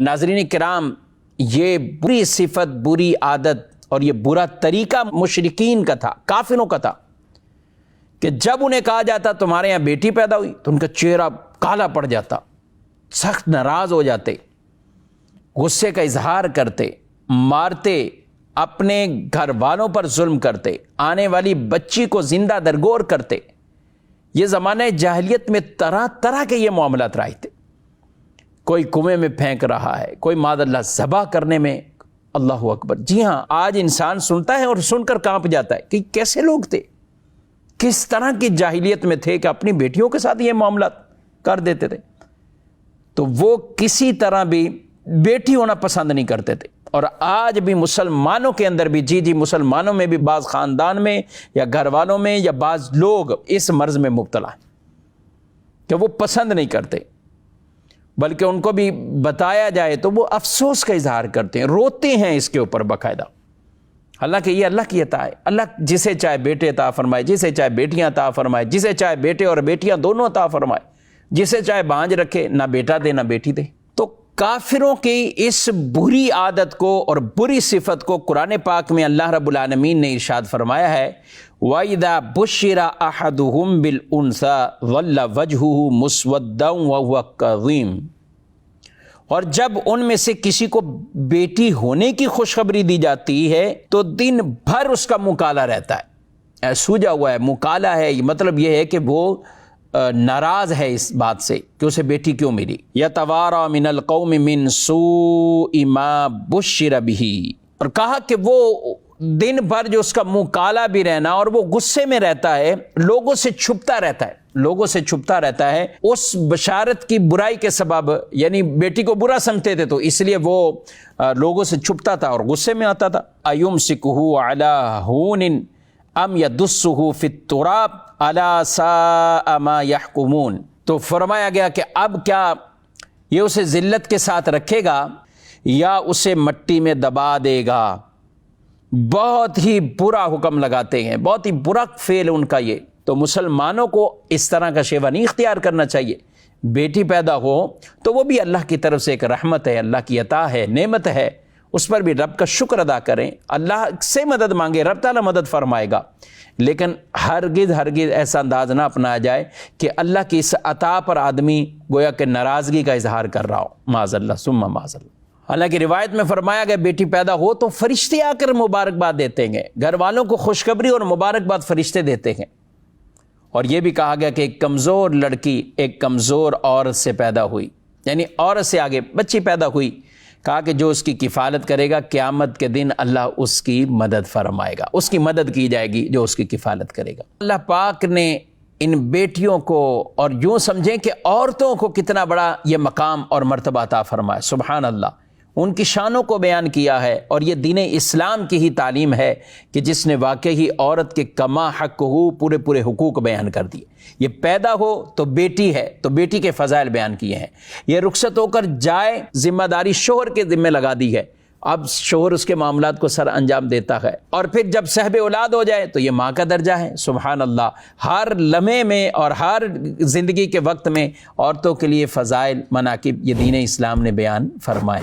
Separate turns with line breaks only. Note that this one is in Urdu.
ناظرین کرام، یہ بری صفت، بری عادت اور یہ برا طریقہ مشرکین کا تھا، کافروں کا تھا کہ جب انہیں کہا جاتا تمہارے یہاں بیٹی پیدا ہوئی تو ان کا چہرہ کالا پڑ جاتا، سخت ناراض ہو جاتے، غصے کا اظہار کرتے، مارتے، اپنے گھر والوں پر ظلم کرتے، آنے والی بچی کو زندہ درگور کرتے۔ یہ زمانہ جاہلیت میں طرح طرح کے یہ معاملات رائج تھے۔ کوئی کنویں میں پھینک رہا ہے، کوئی معاذ اللہ ذبح کرنے میں، اللہ اکبر۔ جی ہاں، آج انسان سنتا ہے اور سن کر کانپ جاتا ہے کہ کیسے لوگ تھے، کس طرح کی جاہلیت میں تھے کہ اپنی بیٹیوں کے ساتھ یہ معاملات کر دیتے تھے۔ تو وہ کسی طرح بھی بیٹی ہونا پسند نہیں کرتے تھے۔ اور آج بھی مسلمانوں کے اندر بھی، جی مسلمانوں میں بھی بعض خاندان میں یا گھر والوں میں یا بعض لوگ اس مرض میں مبتلا ہیں کہ وہ پسند نہیں کرتے، بلکہ ان کو بھی بتایا جائے تو وہ افسوس کا اظہار کرتے ہیں، روتے ہیں اس کے اوپر باقاعدہ۔ حالانکہ یہ اللہ کی عطا ہے، اللہ جسے چاہے بیٹے عطا فرمائے، جسے چاہے بیٹیاں عطا فرمائے، جسے چاہے بیٹے اور بیٹیاں دونوں عطا فرمائے، جسے چاہے بانجھ رکھے، نہ بیٹا دے نہ بیٹی دے۔ تو کافروں کی اس بری عادت کو اور بری صفت کو قرآن پاک میں اللہ رب العالمین نے ارشاد فرمایا ہے، وَإِذَا بُشِّرَ أَحَدُهُمْ بِالْأُنثَىٰ ظَلَّ وَجْهُهُ مُسْوَدًّا وَهُوَ كَظِيمٌ، اور جب ان میں سے کسی کو بیٹی ہونے کی خوشخبری دی جاتی ہے تو دن بھر اس کا مکالا رہتا ہے، سوجا ہوا ہے، مکالا ہے، مطلب یہ ہے کہ وہ ناراض ہے اس بات سے کہ اسے بیٹی کیوں ملی۔ یتوارا من القوم من سوء ما بشر بہ، اور کہا کہ وہ دن بھر جو اس کا مکالا بھی رہنا اور وہ غصے میں رہتا ہے، لوگوں سے چھپتا رہتا ہے، لوگوں سے چھپتا رہتا ہے اس بشارت کی برائی کے سبب، یعنی بیٹی کو برا سمجھتے تھے تو اس لیے وہ لوگوں سے چھپتا تھا اور غصے میں آتا تھا۔ ایمسکہ علی ہون ام یدسہ فی التراب الا ساء ما یحکمون، تو فرمایا گیا کہ اب کیا یہ اسے ذلت کے ساتھ رکھے گا یا اسے مٹی میں دبا دے گا۔ بہت ہی برا حکم لگاتے ہیں، بہت ہی برا فعل ان کا یہ۔ تو مسلمانوں کو اس طرح کا شیوا نہیں اختیار کرنا چاہیے۔ بیٹی پیدا ہو تو وہ بھی اللہ کی طرف سے ایک رحمت ہے، اللہ کی عطا ہے، نعمت ہے، اس پر بھی رب کا شکر ادا کریں، اللہ سے مدد مانگے، رب تعالیٰ مدد فرمائے گا۔ لیکن ہرگز ایسا انداز نہ اپنایا جائے کہ اللہ کی اس عطا پر آدمی گویا کہ ناراضگی کا اظہار کر رہا ہو، معاذ اللہ ثم معاذ اللہ۔ حالانکہ روایت میں فرمایا گیا بیٹی پیدا ہو تو فرشتے آ کر مبارکباد دیتے ہیں، گھر والوں کو خوشخبری اور مبارکباد فرشتے دیتے ہیں۔ اور یہ بھی کہا گیا کہ ایک کمزور لڑکی ایک کمزور عورت سے پیدا ہوئی، یعنی عورت سے آگے بچی پیدا ہوئی، کہا کہ جو اس کی کفالت کرے گا قیامت کے دن اللہ اس کی مدد فرمائے گا، اس کی مدد کی جائے گی جو اس کی کفالت کرے گا۔ اللہ پاک نے ان بیٹیوں کو، اور یوں سمجھیں کہ عورتوں کو، کتنا بڑا یہ مقام اور مرتبہ عطا فرمایا، سبحان اللہ۔ ان کی شانوں کو بیان کیا ہے، اور یہ دین اسلام کی ہی تعلیم ہے کہ جس نے واقعی عورت کے کما حق ہو پورے حقوق بیان کر دیے۔ یہ پیدا ہو تو بیٹی ہے تو بیٹی کے فضائل بیان کیے ہیں، یہ رخصت ہو کر جائے ذمہ داری شوہر کے ذمہ لگا دی ہے، اب شوہر اس کے معاملات کو سر انجام دیتا ہے، اور پھر جب صاحب اولاد ہو جائے تو یہ ماں کا درجہ ہے۔ سبحان اللہ، ہر لمحے میں اور ہر زندگی کے وقت میں عورتوں کے لیے فضائل، مناقب یہ دین اسلام نے بیان فرمائے۔